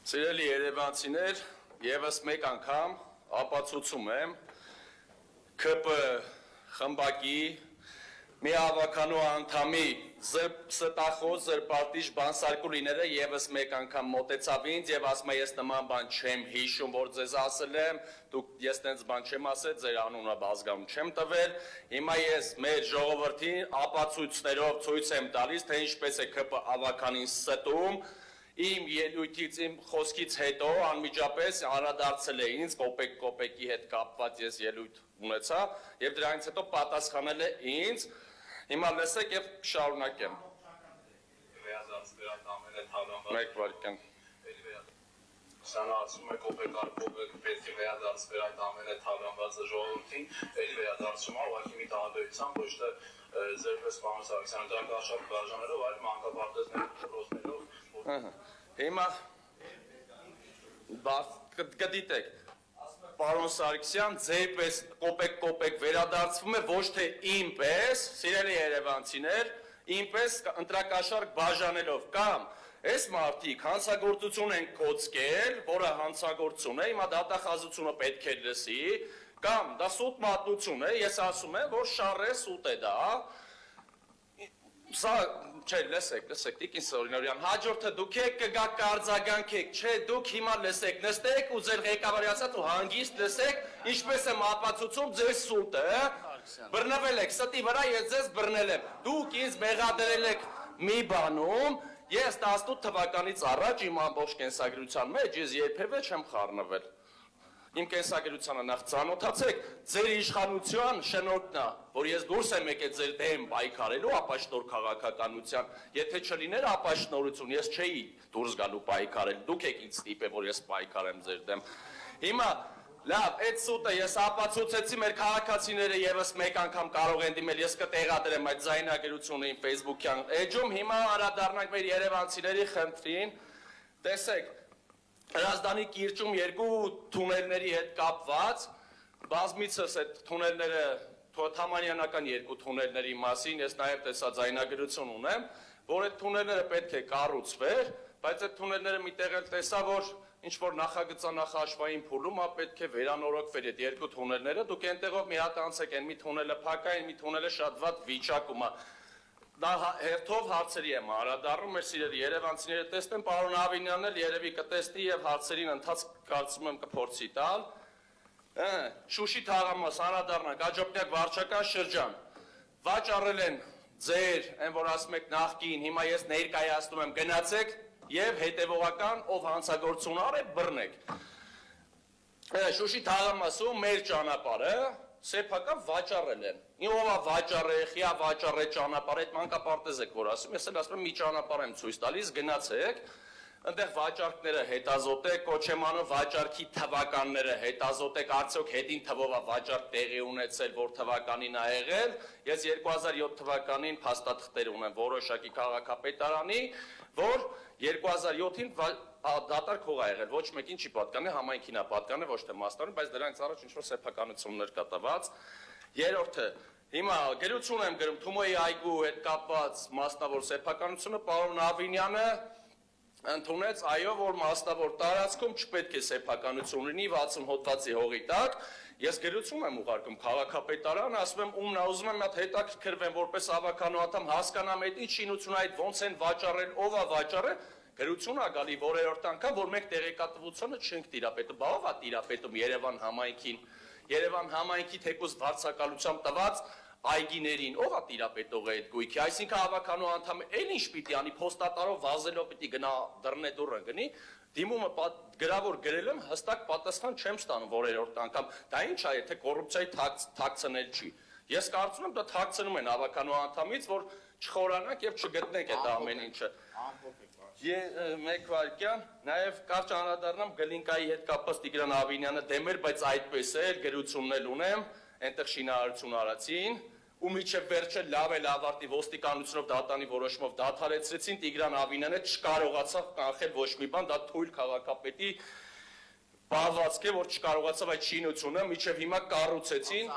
Սիրելի երևանցիներ, եւս մեկ անգամ ապացուցում եմ ԿՊ խմբակի մի ավականու անդամի ստախոս զրպարտիչ բանսարկուլիները եւս մեկ անգամ մոտեցավ ինձ եւ ասում է ես նման բան չեմ հիշում, որ ձեզ ասել եմ, դուք ես տենց բան չեմ ասել, ձեր անունը բազգանում չեմ տվել, հիմա ես մեր ժողովրդին ապացույցներով ցույց եմ տալիս, թե ինչպես է ԿՊ ավականին ստում, իմ ելույթից, իմ խոսքից հետո անմիջապես անդրադարձել է ինձ, կոպեկի հետ կապված ես ելույթ ունեցա եւ դրանից հետո պատասխանել է ինձ, հիմա լսեք եւ շարունակեմ։ Մեկ վարքան։ Սանացում է կոպեկ պետք է վերադարձվեր այդ ամենը թաղանվածը ժողովրդին, էլի վերադարձում է ուղղակի մի տարբերությամբ, ոչ թե ձերպես պարոն Սարգսյանը դրանք արշավ բաժանելով, այլ մանկապարտեզներով, դպրոցներով։ Հիմա կդիտեք, պարոն Սարգսյան, ձերպես կոպեկ վերադարձվում է ոչ թե ինպես, սիրելի երևանցիներ, ինպես ընտրակաշարք բաժանելով կամ Այս մարդիկ հանցագործություն են կոծկել, որը հանցագործություն է, հիմա դատախազությունը պետք է լսի, կամ դա սուտ մատնություն է, ես ասում եմ, որ շառե սուտ է դա, սա, չէ, լսեք, Տիկին Սօրինորյան, հաջորդը դուք եք կգաք կարձագանքեք, չէ, դուք հիմա լսեք, նստեք ու ձեր ղեկավարի ասած ու հանգիստ լսեք, ինչպես եմ ապացուցում ձեր սուտը, բռնվել եք, ստի վրա ես ձեզ բռնել եմ, դուք ինձ մեղադրել եք մի բանում, Ես 18 թվականից առաջ իմ ամբողջ կենսագրության մեջ ես երբևէ չեմ խառնվել։ Իմ կենսագրությանը նախ ծանոթացեք, ձեր իշխանության շնորհքն է, որ ես դուրս եմ եկել ձեր դեմ պայքարելու ապաշտոր քաղաքականության, եթե չլիներ ապաշտորություն, ես չէի դուրս գալու պայքարել, դուք եք ինձ ստիպել, որ ես պայքարեմ ձեր դեմ։ Հիմա Լավ, այդ սուտը ես ապացուցեցի, մեր քաղաքացիները եւս մեկ անգամ կարող են դիմել, ես կտեղադրեմ այդ զայնագրությունը իմ Facebook-յան էջում, հիմա անդրադառնանք մեր երևանցիների խնդրին, տեսեք, Հրազդանի կիրճում երկու թունելների հետ կապված, բազմիցս այդ թունելները, թամանյանական երկու թունելների մասին, ես նաեւ տեսա զայնագրություն ունեմ, որ այդ թունելները պետք է կառուցվեր, բայց այդ թունելները միտեղ էլ տեսա, որ ինչ-որ նախագծանախաշվային փուլում պետք է վերանորոգվեր այդ երկու թունելները, դուք այնտեղով մի հատ անցեք, այն մի թունելը փակ է, այն մի թունելը շատ վատ վիճակում է։ Դա հերթով հարցերի եմ անդրադառնում, մեր սիրելի երևանցիները տեսնեն, պարոն Ավինյանն էլ երևի կտեսնի եւ հարցերին ընթացք կարծում եմ կփորձի տալ։ Շուշի թաղամաս անդրադառնանք, Աջոպնյակ վարչական շրջան։ Վաճառել են ձեր, այն որ ասում եք նախկին, հիմա ես ներկայացնում եմ, գնացեք եւ հետեւողական ով հանցագործություն արե բռնեք։ Շուշի թաղամասում մեր ճանապարհը սեփական վաճառել են։ Ով է վաճառել, խիա վաճառել ճանապարհը, այդ մանկապարտեզ եք որ ասում, ես էլ ասում եմ մի ճանապարհ եմ ցույց տալիս, գնացեք, այնտեղ վաճառքները հետազոտեք, Կոչեմանով վաճառքի թվականները հետազոտեք, արդյոք հետին թվով է վաճառք տեղի ունեցել, որ թվականին ա եղել։ Ես 2007 թվականին փաստաթղթեր ունեմ որոշակի քաղաքապետարանի, որ 2007-ին դատարկ հող ա եղել, ոչ մեկին չի պատկանել, համայնքին ա պատկանել, ոչ թե մասնարարին, բայց դրանից առաջ ինչ-որ սեփականություններ կա տված։ Երրորդը, հիմա գրություն եմ գրում Թումոյի այգու հետ կապված մասնավոր սեփականությունը, պարոն Ավինյանը ընդունեց, այո, որ մասնավոր տարածքում չպետք է սեփականություն լինի 60 հոդվածի հողի տակ, ես գրություն եմ ուղարկում քաղաքապետարան, ասում եմ ումն ա ուզում եմ մի հատ հետաքրքրվեմ որպես ավականու անդամ հասկանամ այդ ինչ շինություն այդ ոնց են վաճառել, ով ա վաճառել, գրություն ա գալի որերորդ անգամ, որ մենք տեղեկատվությունը չենք տիրապետում, բա ով ա տիրապետում Երևան համայնքի թեկուզ վարձակալությամբ տված այգիներին, ով է տիրապետողը այդ գույքի, այսինքն ավականու անդամը էլ ինչ պիտի անի, փոստատարով վազելով պիտի գնա դռնե դուռը գնի, դիմումը գրավոր գրել եմ, հստակ պատասխան չեմ ստանում որերորդ անգամ, դա ինչ է, եթե կոռուպցիայի թաքցնել չի։ Ես կարծում եմ դա թաքցնում են ավականու անդամից, որ չխորանանք եւ չգտնենք այդ ամեն ինչը։ Մեկ վարքյան, նաեւ կարճ անդրադառնամ Գլինկայի հետ կապված Տիգրան Ավինյանը դեմ էր, բայց այդպես է, գրությունն էլ ունեմ, այնտեղ շինարարություն արեցին, ու միջև վերջը լավ էլ ավարտի ոստիկանությունով դատանի որոշումով դադարեցրեցին, Տիգրան Ավինյանը չկարողացավ կանխել ոչ մի բան, դա թույլ քաղաքապետի պահվածք է, որ չկարողացավ այդ շինությունը միջև հիմա կառուցեցին,